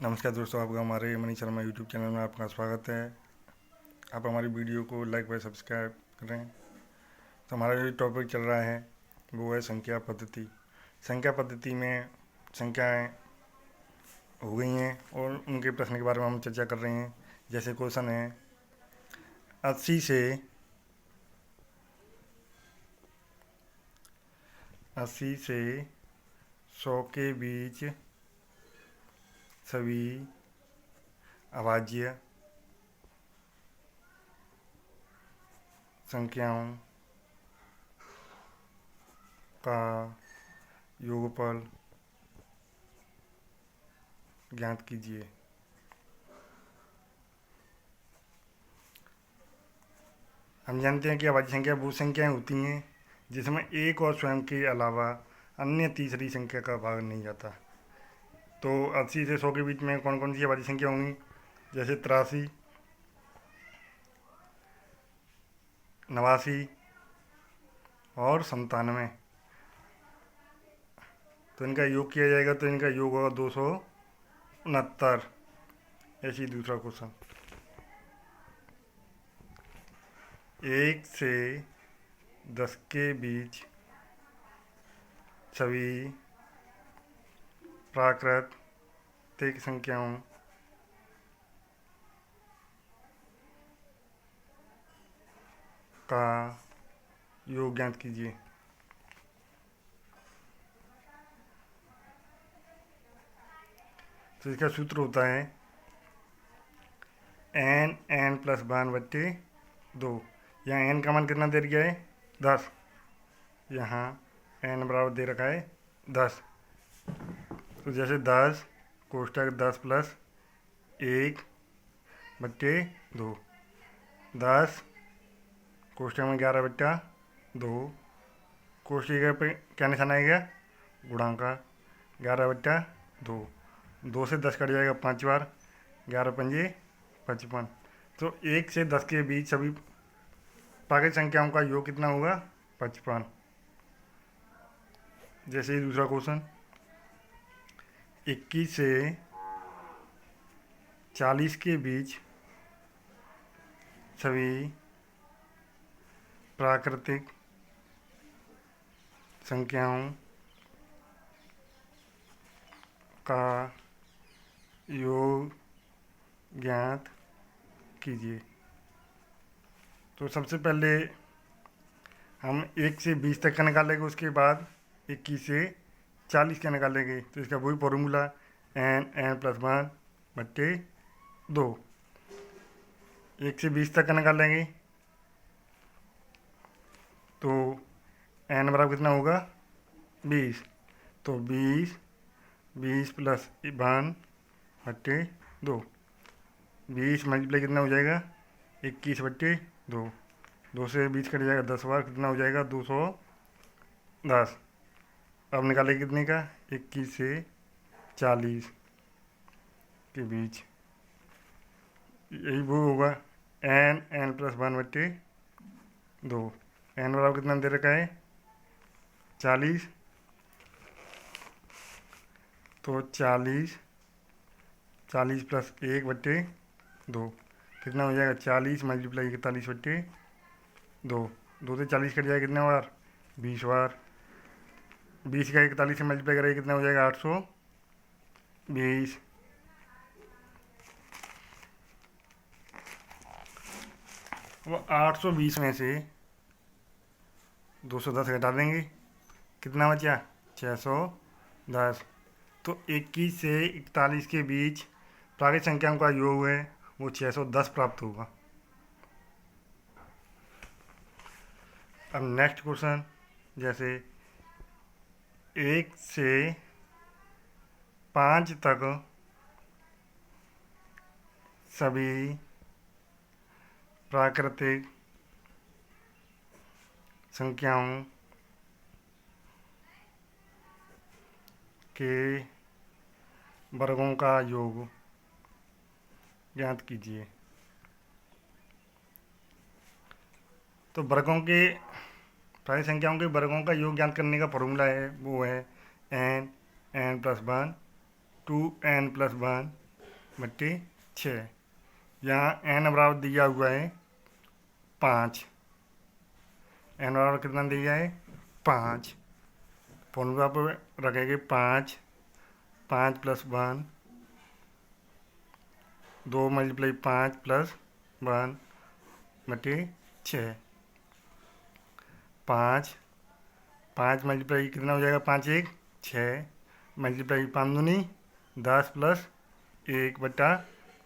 नमस्कार दोस्तों, आपका हमारे मनीष शर्मा यूट्यूब चैनल में आपका स्वागत है। आप हमारी वीडियो को लाइक व सब्सक्राइब करें। तो हमारा जो टॉपिक चल रहा है वो है संख्या पद्धति। संख्या पद्धति में संख्याएं हो गई हैं और उनके प्रश्न के बारे में हम चर्चा कर रहे हैं। जैसे क्वेश्चन है 80 से 100 के बीच सभी अभाज्य संख्याओं का योगफल ज्ञात कीजिए। हम जानते हैं कि अभाज्य संख्या वो संख्याएं होती हैं जिसमें एक और स्वयं के अलावा अन्य तीसरी संख्या का भाग नहीं जाता। तो 80 से 100 के बीच में कौन कौन सी अभाज्य संख्या होंगी? जैसे 83, 89 और 97। तो इनका योग किया जाएगा तो इनका योग होगा 269। ऐसी दूसरा क्वेश्चन 1 से 10 के बीच सभी प्राकृतिक संख्याओं का योग ज्ञात कीजिए। तो इसका सूत्र होता है n+1/2। यहाँ n का मान कितना दे दिया है? 10। यहाँ n बराबर दे रखा है 10। तो जैसे 10 कोष्टक 10 + 1/2, 10 कोष्टक में 11/2, कोष्टक पे क्या निशान आएगा? गुणांक का 11/2। 2 से 10 कट जाएगा 5 बार, 11×5 = 55। तो 1 से 10 के बीच सभी प्राकृतिक संख्याओं का योग कितना होगा? 55। जैसे ही दूसरा क्वेश्चन 21 से 40 के बीच सभी प्राकृतिक संख्याओं का योग ज्ञात कीजिए। तो सबसे पहले हम 1 से 20 तक का निकालेंगे, उसके बाद 21 से 40 का निकालेंगे। तो इसका वही फॉर्मूला n+1/2। 1 से 20 तक का निकालेंगे तो n बराबर कितना होगा? 20। तो 20 + 1/2, 20 मल्टीप्लाई कितना हो जाएगा? 21/2। 2 से 20 कट जाएगा 10 बार, कितना हो जाएगा? 210। अब निकालें कितने का? 21 से 40 के बीच, यही वो होगा n+1/2। n बराबर कितना दे रखा है? 40। तो 40 + 1/2 कितना हो जाएगा? 40 × 41/2। 2 से 40 कट जाएगा कितने बार? 20 बार। 20 का 41 से मल्टीप्लाई करेंगे कितना हो जाएगा? 820। वो 820 में से 210 घटा देंगे, कितना बचा? 610। तो 21 से 41 के बीच प्राकृतिक संख्याओं का योग है वो 610 प्राप्त होगा। अब नेक्स्ट क्वेश्चन, जैसे 1 से 5 तक सभी प्राकृतिक संख्याओं के वर्गों का योग ज्ञात कीजिए। तो वर्गों के प्राकृतिक संख्याओं के वर्गों का योग ज्ञात करने का फॉर्मूला है वो है n+1 2n+1 बट्टे 6। यहाँ n बराबर दिया हुआ है 5। n बराबर कितना दिया है 5। फॉर्मूला पर रखेंगे 5, 5 प्लस 1, 2 मल्टीप्लाई 5 प्लस 1 बटे 6। 5, 5 मल्टीप्लाई कितना हो जाएगा 5 1 6 मल्टीप्लाई 5 दूनी 10 प्लस 1 बटा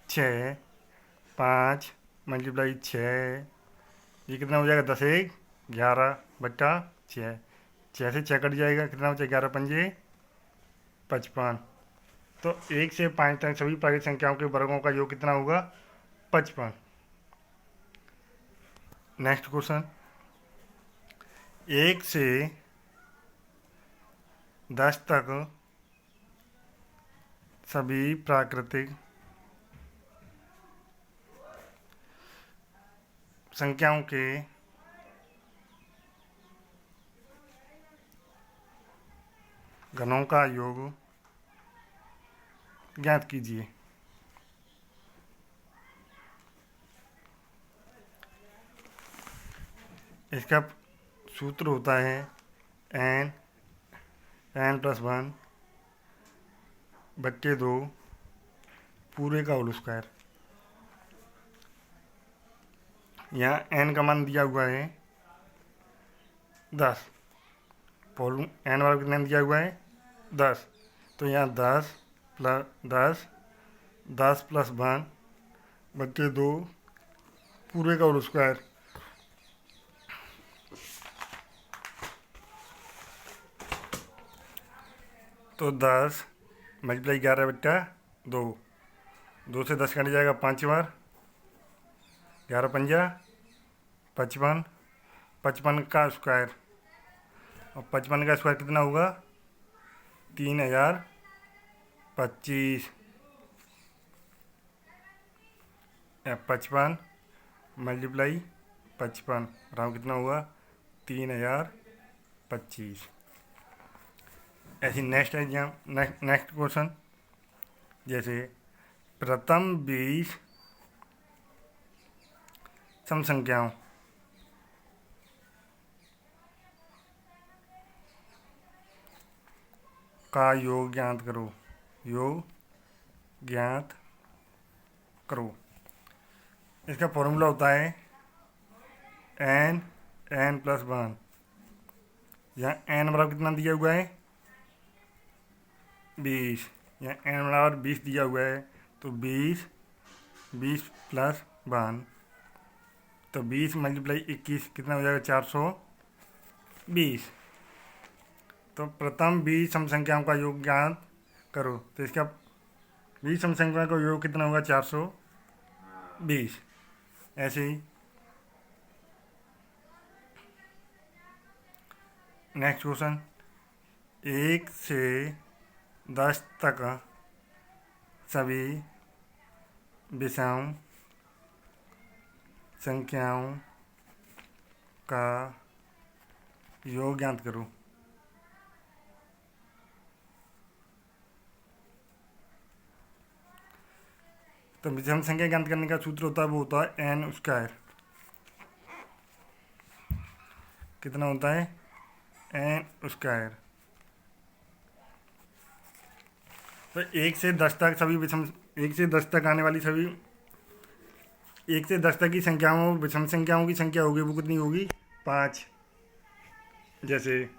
6। 5 मल्टीप्लाई 6 ये कितना हो जाएगा 10 1 11 बटा 6। 6 से 6 कट जाएगा, कितना बचा 11 पंजे 55। तो 1 से 5 तक सभी प्राकृतिक संख्याओं के वर्गों का योग कितना होगा 55। नेक्स्ट क्वेश्चन, 1 से 10 तक सभी प्राकृतिक संख्याओं के घनों का योग ज्ञात कीजिए। इसका सूत्र होता है n प्लस 1 बट्टे 2 पूरे का होल स्क्वायर। यहाँ n का मान दिया हुआ है 10। n वाला कितना दिया हुआ है 10। तो यहाँ 10 प्लस 1 बट्टे 2 पूरे का होल स्क्वायर। तो 10 मल्टीप्लाई 11 बट्टा 2, 2 से 10 कट जाएगा 5 बार, 11 पंजा 55, 55 का स्क्वायर। और 55 का स्क्वायर कितना होगा 3025। 55 मल्टीप्लाई 55 राउंड कितना हुआ 3025। ऐसी नेक्स्ट एग्जाम नेक्स्ट क्वेश्चन, जैसे प्रथम 20 सम संख्याओं का योग ज्ञात करो। योग ज्ञात करो। इसका फॉर्मूला होता है n प्लस 1। यहाँ n बराबर कितना दिया हुआ है 20। यहाँ n बराबर 20 दिया हुआ है, तो 20 प्लस 1, तो 20 मल्टीप्लाई 21 कितना हो जाएगा 420। तो प्रथम 20 सम संख्याओं का योग ज्ञात करो। तो इसका 20 सम संख्याओं का योग कितना होगा 420। ऐसे ही नेक्स्ट क्वेश्चन, 1 से 10 तक सभी विषम संख्याओं का योग ज्ञात करो। तो विषम संख्या ज्ञात करने का सूत्र होता है वो होता है n स्क्वायर। कितना होता है n स्क्वायर। तो 1 से 10 तक सभी विषम 1 से 10 तक आने वाली सभी 1 से 10 तक की संख्याओं विषम संख्याओं की संख्या होगी वो कितनी होगी 5। जैसे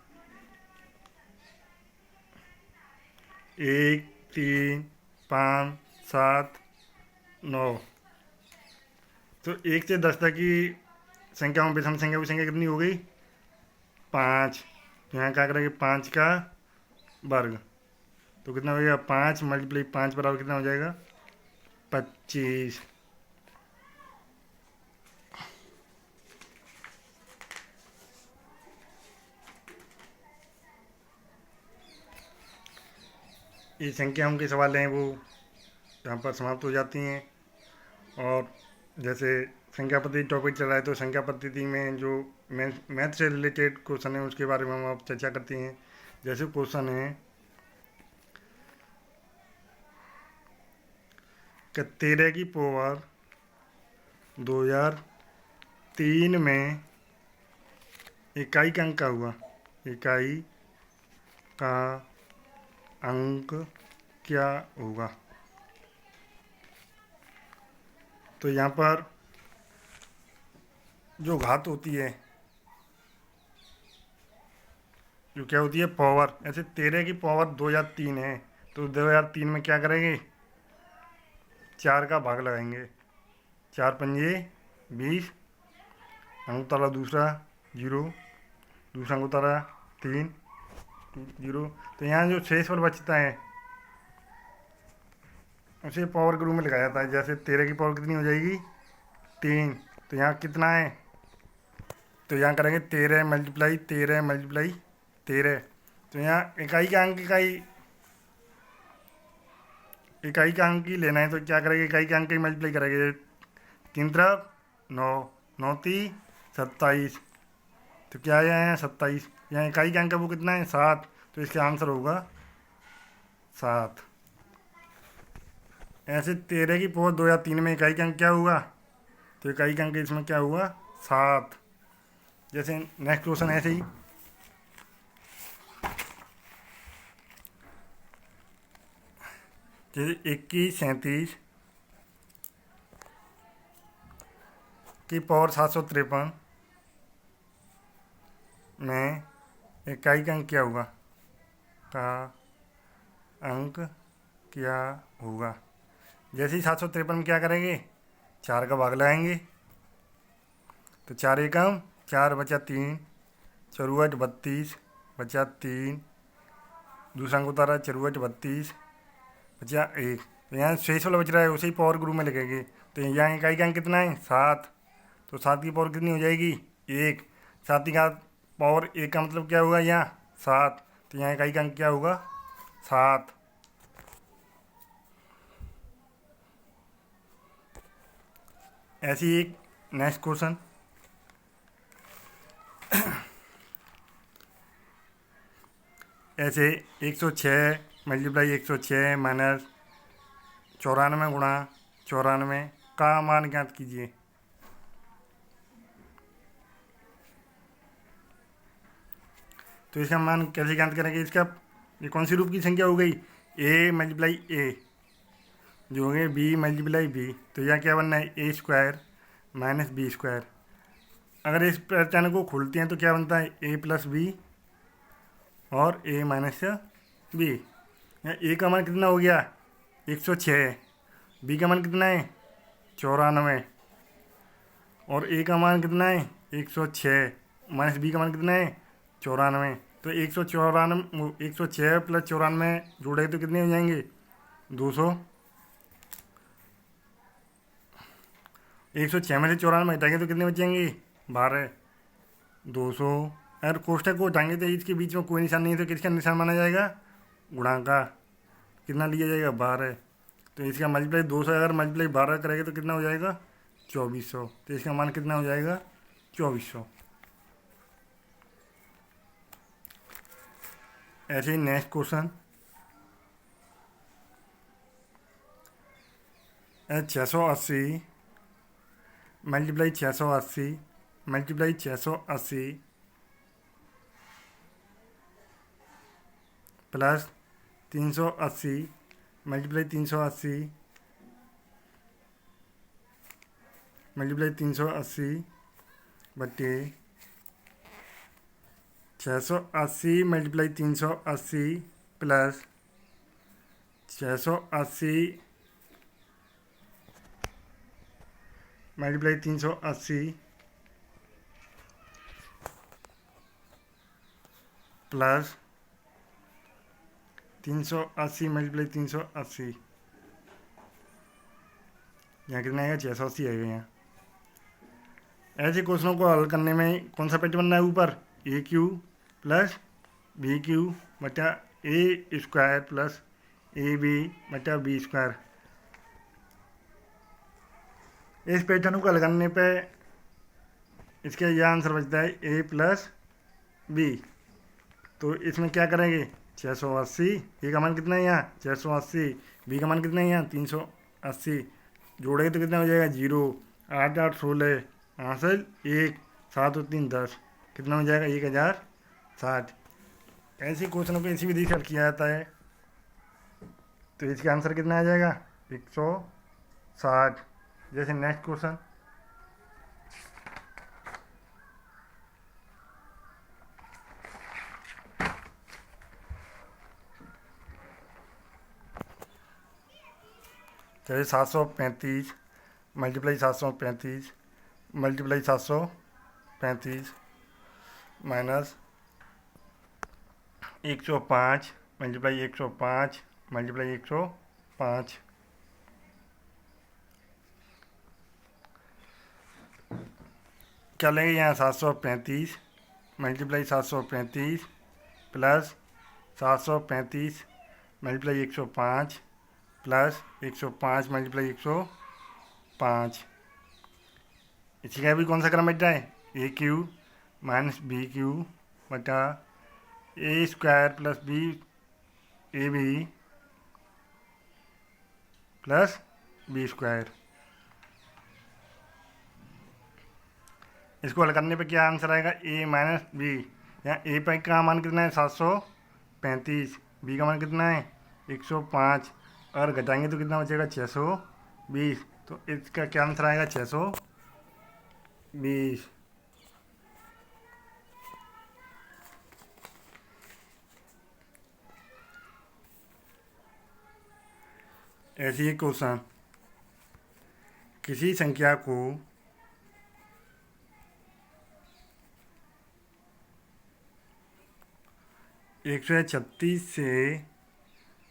1 3 5 7 9। तो 1 से 10 तक की संख्याओं विषम संख्या की संख्या कितनी हो गई 5। यहाँ क्या करेंगे 5 का वर्ग, तो कितना हो जाएगा 5 मल्टीप्लाई 5 बराबर कितना हो जाएगा 25। ये संख्याओं के सवाल हैं वो यहाँ पर समाप्त हो जाती हैं। और जैसे संख्या पद्धति टॉपिक चल रहा है तो संख्या पद्धति में जो मैथ से रिलेटेड क्वेश्चन है उसके बारे में हम आप चर्चा करते हैं। जैसे क्वेश्चन है कि 13 की पावर 2003 में इकाई का अंक क्या हुआ, इकाई का अंक क्या होगा। तो यहाँ पर जो घात होती है, जो क्या होती है पावर, ऐसे 13 की पावर 2003 है, तो 2003 में क्या करेंगे, 4 का भाग लगाएंगे, 4 पंजे 20, अंक उतारा दूसरा 0, दूसरा अंक उतारा 3 0। तो यहाँ जो शेषफल बचता है उसे पावर के रूप में लिखा जाता है। जैसे 13 की पावर कितनी हो जाएगी 3, तो यहाँ कितना है, तो यहाँ करेंगे 13 मल्टीप्लाई 13 मल्टीप्लाई 13। तो यहाँ इकाई का अंक ही लेना है, तो क्या करेंगे, इकाई का अंक ही मल्टीप्लाई करेंगे, 3 तरफ 9, 9 3 27, तो क्या है यहाँ 27। यहाँ इकाई का अंक वो कितना है 7, तो इसका आंसर होगा 7। ऐसे 13 की पावर 2 या 3 में इकाई का अंक क्या हुआ, तो इकाई का अंक इसमें क्या हुआ 7। जैसे नेक्स्ट क्वेश्चन ऐसे ही, जैसे 2137 की पावर 753 में इकाई का अंक क्या होगा, का अंक क्या होगा। जैसे ही 753 में क्या करेंगे, 4 का भाग लगाएंगे, तो 4 एकम 4 बचा 3, चौरुआठ 32 बचा 3, दूसरा अंक उतारा चौरुआठ 32 बचा 1। तो यहाँ शेष वाला बच रहा है, उसे ही पावर ग्रुप में लिखेंगे। तो यहाँ इकाई का अंक कितना है 7, तो 7 की पावर कितनी हो जाएगी 1, 7 की पावर 1 का मतलब क्या होगा यहाँ 7, तो यहाँ इकाई का अंक क्या होगा 7। ऐसी एक नेक्स्ट क्वेश्चन, ऐसे 106 मल्टीप्लाई 106 माइनस 94 गुणा 94 का मान ज्ञात कीजिए। तो इसका मान कैसे ज्ञात करेंगे, इसका ये कौन सी रूप की संख्या हो गई, a मल्टीप्लाई a जो हो गए b मल्टीप्लाई b, तो यह क्या बनना है a square minus B square. अगर इस पहचान को खोलते हैं तो क्या बनता है a प्लस बी और a माइनस बी। a का मान कितना हो गया 106, b का मान कितना है 94 और a का मान कितना है 106 माइनस b का मान कितना है 94। तो 106 प्लस 94 जोड़े तो कितने हो जाएंगे 200। 106 में से 94 हटाएंगे तो कितने बचेंगे 12, 200। अगर कोष्ठक को हटाएंगे तो इसके बीच में कोई निशान नहीं है, तो किसका निशान माना जाएगा गुणांक का, कितना लिया जाएगा 12। तो इसका मल्टीप्लाई 200 अगर मल्टीप्लाई 12 करेंगे तो कितना हो जाएगा 2400, तो इसका मान कितना हो जाएगा 2400। ऐसे ही next question, 680 multiply 680 multiply 680 plus 380 multiply 380 multiply 380 बटे 680 multiply 380 plus 680 multiply 380 plus 380 multiply 380, यहाँ कितना आएगा 680 आएगा। यहाँ ऐसे क्वेश्चनों को हल करने में कौन सा पैटर्न बनना है, ऊपर ए क्यू प्लस बी क्यू बटा a square plus A B बटा बी स्क्वायर। इस पैटर्न को हल करने पे इसका यह आंसर बचता है ए प्लस बी। तो इसमें क्या करेंगे 680, ए का मान कितना है यहाँ 680, बी का मान कितना है यहाँ 380, 80 जोड़ेंगे तो कितना हो जाएगा 0। 8 8 16 आंसर 1 7 और 3 10 कितना हो जाएगा 1060। ऐसे क्वेश्चनों को इसी विधि से हल किया जाता है। तो इसका आंसर कितना आ जाएगा 160। जैसे नेक्स्ट क्वेश्चन, जैसे 735 multiply 735 multiply 735 minus 105 multiply 105 multiply 105। क्या लेंगे यहाँ 735 multiply 735 plus 735 multiply 105 plus 105 multiply 105। इसी का भी कौन सा क्रम बैठा है a cube minus b cube बटा a square plus b a b plus b square. इसको हल करने पे क्या आंसर आएगा ए माइनस बी। यहाँ ए पर का मान कितना है 735, बी का मान कितना है 105 और घटाएंगे तो कितना बचेगा 620। तो इसका क्या आंसर आएगा 620। ऐसी ही क्वेश्चन, किसी संख्या को 136 से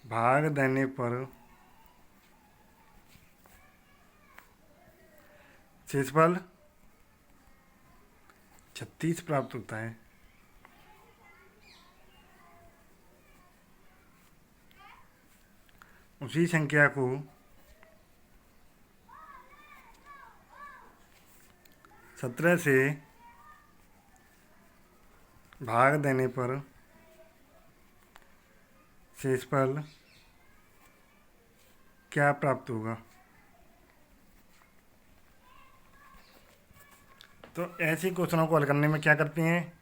भाग देने पर शेषफल 36 प्राप्त होता है। उसी संख्या को 17 से भाग देने पर शेषफल क्या प्राप्त होगा। तो ऐसे क्वेश्चनों को हल करने में क्या करते हैं,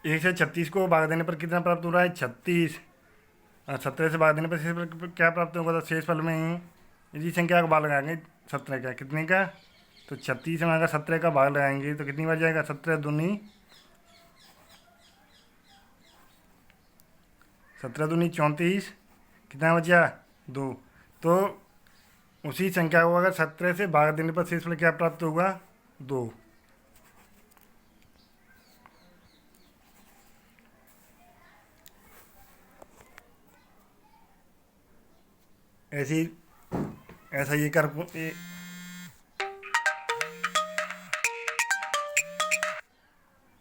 1 से 36 को भाग देने पर कितना प्राप्त हो रहा है 36 और 17 से भाग देने पर शेषफल क्या प्राप्त होगा। तो शेषफल में ही इसी संख्या का भाग लगाएंगे 17 का, कितने का तो 36 में अगर 17 का भाग लगाएंगे तो कितनी बार जाएगा 17 दूनी 34, कितना बचा 2। तो उसी संख्या को अगर 17 से भाग देने पर शेषफल क्या प्राप्त होगा 2। ऐसा ये कर